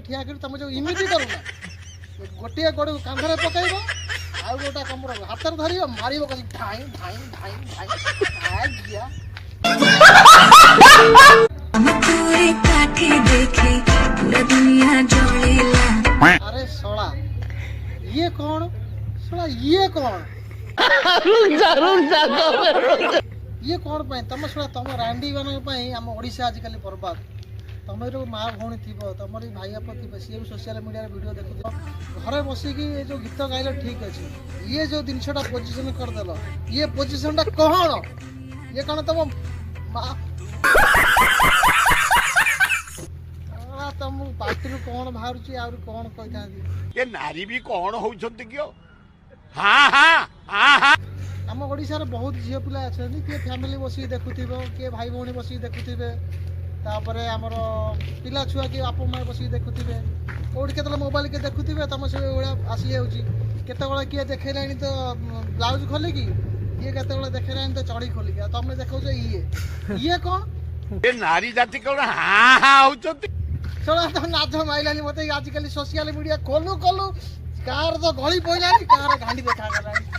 ठिया कर तुम जो इमिटी करूना गोटे गोड़ कांधरे पकड़ आउ गोटा कमर हाथ धर मार कसी ढाई ढाई ढाई ढाई गया अरे सोला ये कौन सोला ये कौन ये कौन पे तुम सोला तुम रांडी मान आम ओडिशा आजिकल बर्बाद तुम जो माँ भौणी थी तुम भाई आप थे सी भी सोशल मीडिया वीडियो देखुच घरे बसिकी जो गीत गाइल ठीक अच्छे ये जो जिनसा पोजिशन करदेल ये पोजिशन कौन ये कौन तुम तुम पार्टी कौन बाहर कौन कही था ये नारी भी कौन होउछंती कियो हां हां हां हां आम ओडिशा रे बहुत झियो पिला अछंती के फैमिली बसी देखुथिबो के भाई भौणी बसी देखुथिबे तापरे हमर पिला छुआ के बापा मां बसी देखुथिबे कोड केतला मोबाइल के देखुथिबे तम से ओळा आसी जाउची केतबेला किए देखैलानी तो ब्लाउज खोले की ये केतबेला देखैलानी तो चढ़ी खोली के तमे देखौ जे ये कौन ये नारी जाति कौन हां हां होउछंती चला तो नाच माइलानी मते आजिकल सोशल मीडिया खोलू खोलू कार तो गली पइलानी कार गांडी देखा गलानी